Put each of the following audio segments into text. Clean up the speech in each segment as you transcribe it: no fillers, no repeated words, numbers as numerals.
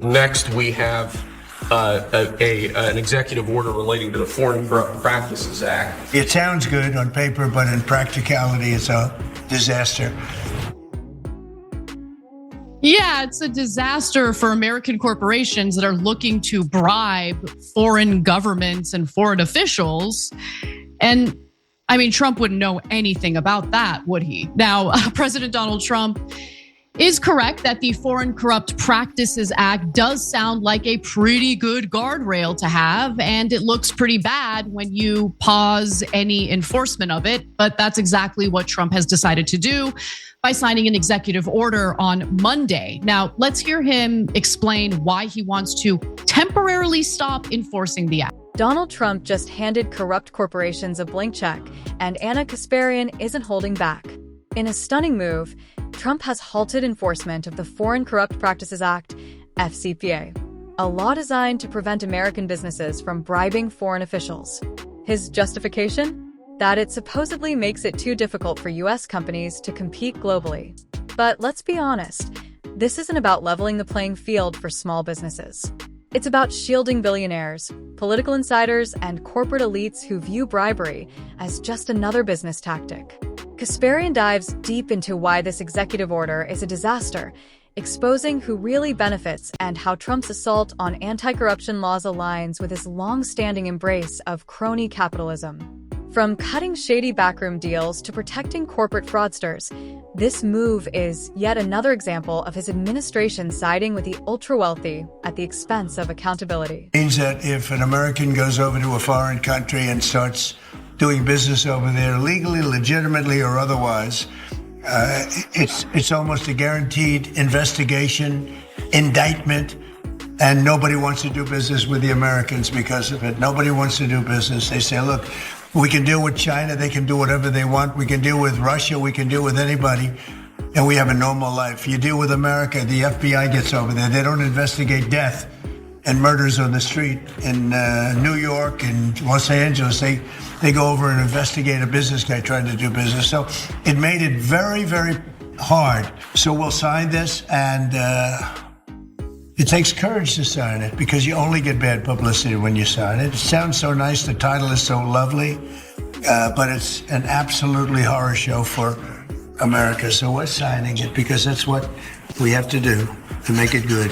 Next, we have an executive order relating to the Foreign Corrupt Practices Act. It sounds good on paper, but in practicality, it's a disaster. Yeah, it's a disaster for American corporations that are looking to bribe foreign governments and foreign officials. And I mean, Trump wouldn't know anything about that, would he? Now, President Donald Trump is correct that the Foreign Corrupt Practices Act does sound like a pretty good guardrail to have, and it looks pretty bad when you pause any enforcement of it. But that's exactly what Trump has decided to do by signing an executive order on Monday. Now, let's hear him explain why he wants to temporarily stop enforcing the act. Donald Trump just handed corrupt corporations a blank check, and Anna Kasparian isn't holding back. In a stunning move, Trump has halted enforcement of the Foreign Corrupt Practices Act, FCPA, a law designed to prevent American businesses from bribing foreign officials. His justification? That it supposedly makes it too difficult for US companies to compete globally. But let's be honest, this isn't about leveling the playing field for small businesses. It's about shielding billionaires, political insiders, and corporate elites who view bribery as just another business tactic. Kasparian dives deep into why this executive order is a disaster, exposing who really benefits and how Trump's assault on anti-corruption laws aligns with his long-standing embrace of crony capitalism. From cutting shady backroom deals to protecting corporate fraudsters, this move is yet another example of his administration siding with the ultra-wealthy at the expense of accountability. It means that if an American goes over to a foreign country and starts doing business over there legally, legitimately, or otherwise, it's almost a guaranteed investigation, indictment, and nobody wants to do business with the Americans because of it. Nobody wants to do business. They say, look, we can deal with China. They can do whatever they want. We can deal with Russia. We can deal with anybody. And we have a normal life. You deal with America, the FBI gets over there. They don't investigate death and murders on the street in New York and Los Angeles. They go over and investigate a business guy trying to do business. So it made it very, very hard. So we'll sign this, and it takes courage to sign it because you only get bad publicity when you sign it. It sounds so nice. The title is so lovely, but it's an absolutely horror show for America. So we're signing it because that's what we have to do to make it good.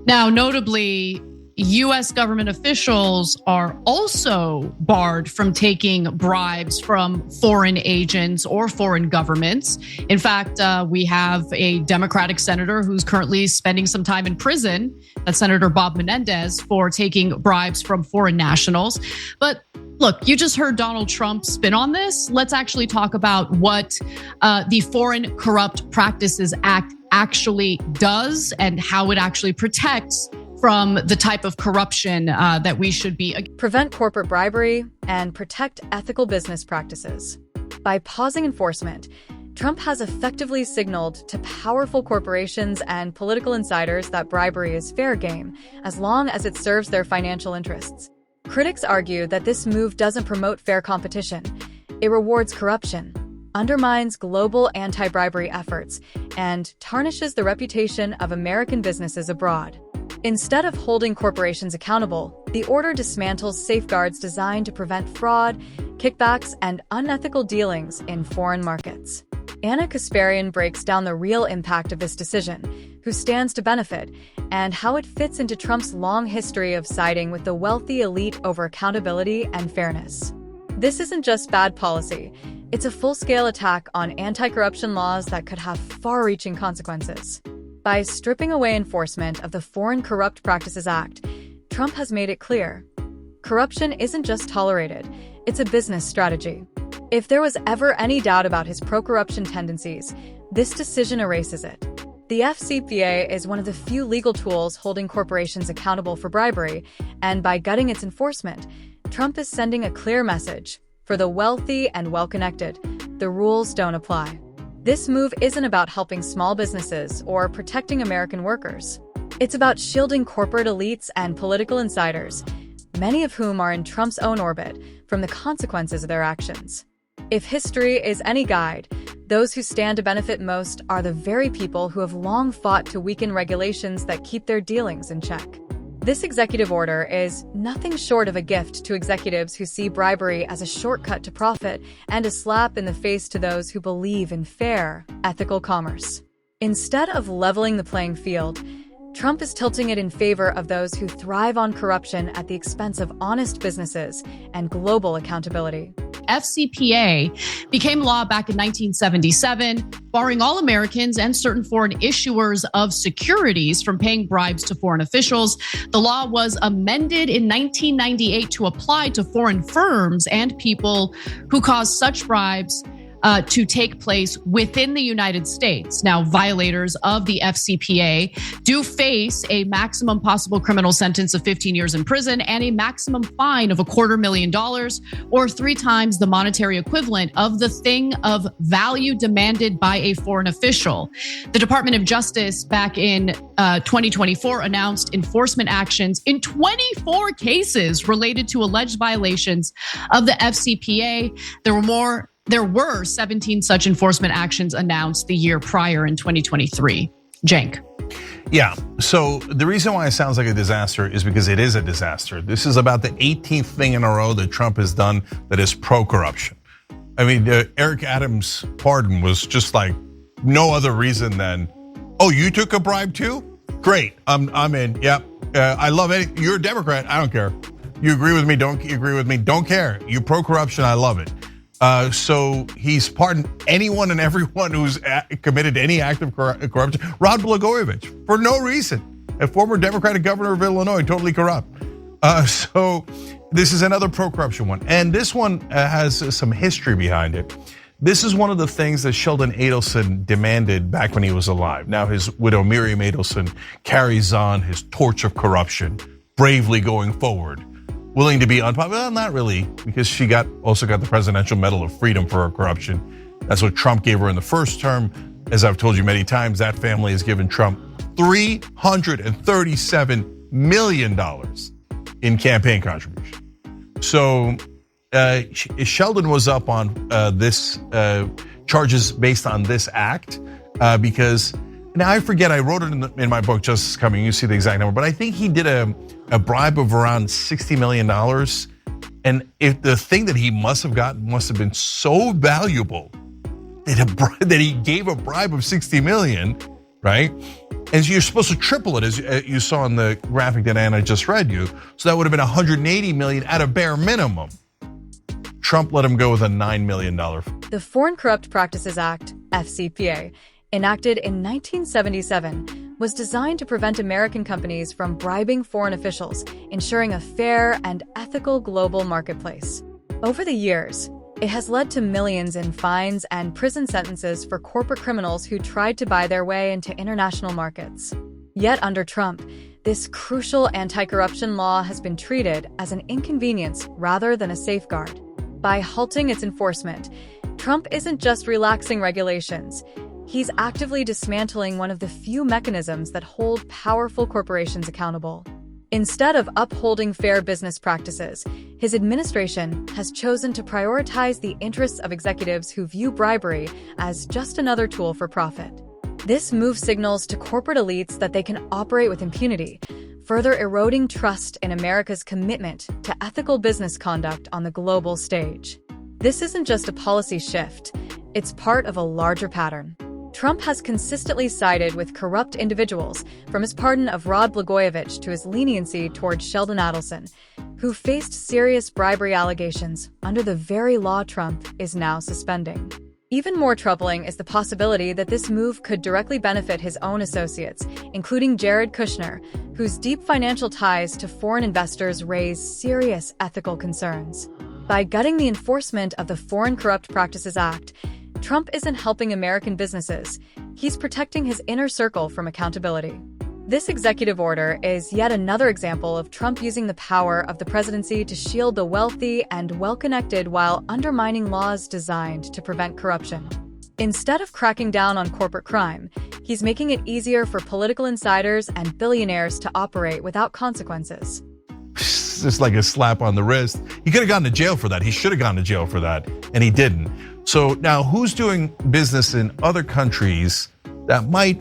Now, notably, US government officials are also barred from taking bribes from foreign agents or foreign governments. In fact, we have a Democratic senator who's currently spending some time in prison, that's Senator Bob Menendez, for taking bribes from foreign nationals. But look, you just heard Donald Trump spin on this. Let's actually talk about what the Foreign Corrupt Practices Act actually does and how it actually protects from the type of corruption that we should be. Prevent corporate bribery and protect ethical business practices. By pausing enforcement, Trump has effectively signaled to powerful corporations and political insiders that bribery is fair game, as long as it serves their financial interests. Critics argue that this move doesn't promote fair competition. It rewards corruption, undermines global anti-bribery efforts, and tarnishes the reputation of American businesses abroad. Instead of holding corporations accountable, the order dismantles safeguards designed to prevent fraud, kickbacks, and unethical dealings in foreign markets. Anna Kasparian breaks down the real impact of this decision, who stands to benefit, and how it fits into Trump's long history of siding with the wealthy elite over accountability and fairness. This isn't just bad policy. It's a full-scale attack on anti-corruption laws that could have far-reaching consequences. By stripping away enforcement of the Foreign Corrupt Practices Act, Trump has made it clear. Corruption isn't just tolerated, it's a business strategy. If there was ever any doubt about his pro-corruption tendencies, this decision erases it. The FCPA is one of the few legal tools holding corporations accountable for bribery, and by gutting its enforcement, Trump is sending a clear message. For the wealthy and well-connected, the rules don't apply. This move isn't about helping small businesses or protecting American workers. It's about shielding corporate elites and political insiders, many of whom are in Trump's own orbit, from the consequences of their actions. If history is any guide, Those who stand to benefit most are the very people who have long fought to weaken regulations that keep their dealings in check. This executive order is nothing short of a gift to executives who see bribery as a shortcut to profit and a slap in the face to those who believe in fair, ethical commerce. Instead of leveling the playing field, Trump is tilting it in favor of those who thrive on corruption at the expense of honest businesses and global accountability. FCPA became law back in 1977, barring all Americans and certain foreign issuers of securities from paying bribes to foreign officials. The law was amended in 1998 to apply to foreign firms and people who caused such bribes to take place within the United States. Now, violators of the FCPA do face a maximum possible criminal sentence of 15 years in prison and a maximum fine of $250,000 or 3 times the monetary equivalent of the thing of value demanded by a foreign official. The Department of Justice back in 2024 announced enforcement actions in 24 cases related to alleged violations of the FCPA. There were 17 such enforcement actions announced the year prior in 2023. Cenk. Yeah, so the reason why it sounds like a disaster is because it is a disaster. This is about the 18th thing in a row that Trump has done that is pro-corruption. I mean, Eric Adams' pardon was just like no other reason than, oh, you took a bribe too? Great, I'm in, yep. I love it, you're a Democrat, I don't care. You agree with me, don't agree with me, don't care. You're pro-corruption, I love it. So he's pardoned anyone and everyone who's committed any act of corruption. Rod Blagojevich, for no reason, a former Democratic governor of Illinois, totally corrupt. So this is another pro-corruption one. And this one has some history behind it. This is one of the things that Sheldon Adelson demanded back when he was alive. Now his widow Miriam Adelson carries on his torch of corruption, bravely going forward. Willing to be unpopular? Well, not really, because she also got the Presidential Medal of Freedom for her corruption. That's what Trump gave her in the first term. As I've told you many times, that family has given Trump $337 million in campaign contribution. So Sheldon was up on this charges based on this act because now I forget, I wrote it in my book, Justice Coming, you see the exact number, but I think he did a bribe of around $60 million. And if the thing that he must have gotten must have been so valuable that he gave a bribe of 60 million, right? And you're supposed to triple it, as you saw in the graphic that Anna just read you. So that would have been 180 million at a bare minimum. Trump let him go with a $9 million. The Foreign Corrupt Practices Act, FCPA, enacted in 1977, was designed to prevent American companies from bribing foreign officials, ensuring a fair and ethical global marketplace. Over the years, it has led to millions in fines and prison sentences for corporate criminals who tried to buy their way into international markets. Yet under Trump, this crucial anti-corruption law has been treated as an inconvenience rather than a safeguard. By halting its enforcement, Trump isn't just relaxing regulations. He's actively dismantling one of the few mechanisms that hold powerful corporations accountable. Instead of upholding fair business practices, his administration has chosen to prioritize the interests of executives who view bribery as just another tool for profit. This move signals to corporate elites that they can operate with impunity, further eroding trust in America's commitment to ethical business conduct on the global stage. This isn't just a policy shift, it's part of a larger pattern. Trump has consistently sided with corrupt individuals, from his pardon of Rod Blagojevich to his leniency towards Sheldon Adelson, who faced serious bribery allegations under the very law Trump is now suspending. Even more troubling is the possibility that this move could directly benefit his own associates, including Jared Kushner, whose deep financial ties to foreign investors raise serious ethical concerns. By gutting the enforcement of the Foreign Corrupt Practices Act, Trump isn't helping American businesses, he's protecting his inner circle from accountability. This executive order is yet another example of Trump using the power of the presidency to shield the wealthy and well-connected while undermining laws designed to prevent corruption. Instead of cracking down on corporate crime, he's making it easier for political insiders and billionaires to operate without consequences. It's just like a slap on the wrist. He could have gone to jail for that. He should have gone to jail for that, and he didn't. So now who's doing business in other countries that might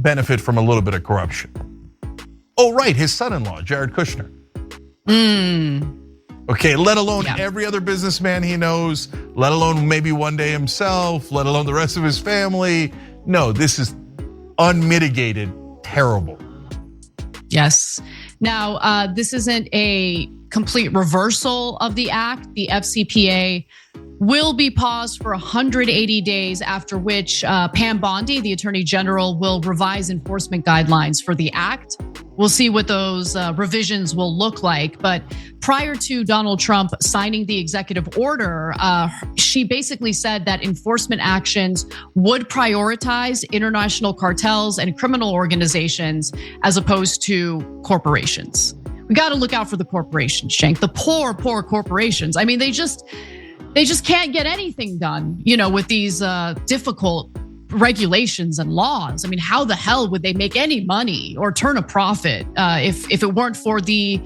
benefit from a little bit of corruption? Oh, right, his son-in-law, Jared Kushner. Okay, let alone every other businessman he knows, let alone maybe one day himself, let alone the rest of his family. No, this is unmitigated terrible. Yes. Now, this isn't a complete reversal of the act. The FCPA will be paused for 180 days, after which Pam Bondi, the Attorney General, will revise enforcement guidelines for the act. We'll see what those revisions will look like. But prior to Donald Trump signing the executive order, she basically said that enforcement actions would prioritize international cartels and criminal organizations as opposed to corporations. We got to look out for the corporations, Shank. The poor corporations. I mean, they just can't get anything done, with these difficult regulations and laws. I mean, how the hell would they make any money or turn a profit if it weren't for the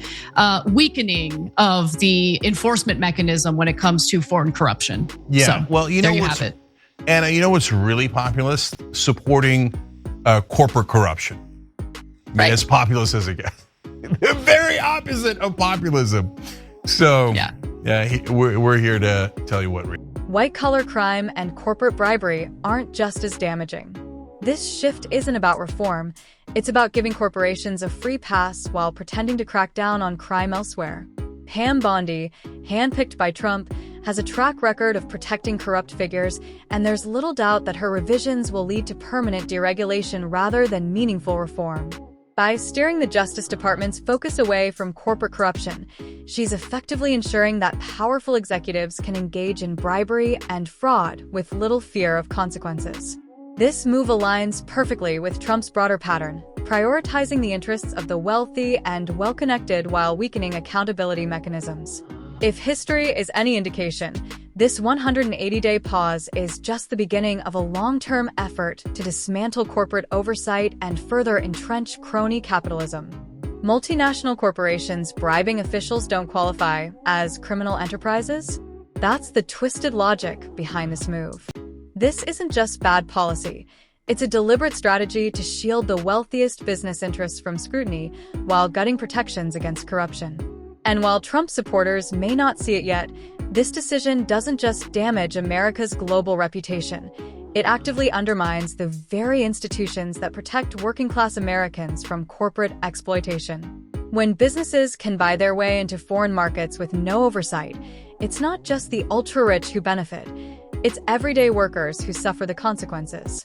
weakening of the enforcement mechanism when it comes to foreign corruption? Yeah, so, well, there you have it. Anna, you know what's really populist? Supporting corporate corruption. Right. As populist as it gets. The very opposite of populism. So yeah, we're here to tell you what. White-collar crime and corporate bribery aren't just as damaging. This shift isn't about reform. It's about giving corporations a free pass while pretending to crack down on crime elsewhere. Pam Bondi, handpicked by Trump, has a track record of protecting corrupt figures, and there's little doubt that her revisions will lead to permanent deregulation rather than meaningful reform. By steering the Justice Department's focus away from corporate corruption, she's effectively ensuring that powerful executives can engage in bribery and fraud with little fear of consequences. This move aligns perfectly with Trump's broader pattern, prioritizing the interests of the wealthy and well-connected while weakening accountability mechanisms. If history is any indication, this 180-day pause is just the beginning of a long-term effort to dismantle corporate oversight and further entrench crony capitalism. Multinational corporations bribing officials don't qualify as criminal enterprises? That's the twisted logic behind this move. This isn't just bad policy. It's a deliberate strategy to shield the wealthiest business interests from scrutiny while gutting protections against corruption. And while Trump supporters may not see it yet, this decision doesn't just damage America's global reputation. It actively undermines the very institutions that protect working-class Americans from corporate exploitation. When businesses can buy their way into foreign markets with no oversight, it's not just the ultra-rich who benefit. It's everyday workers who suffer the consequences.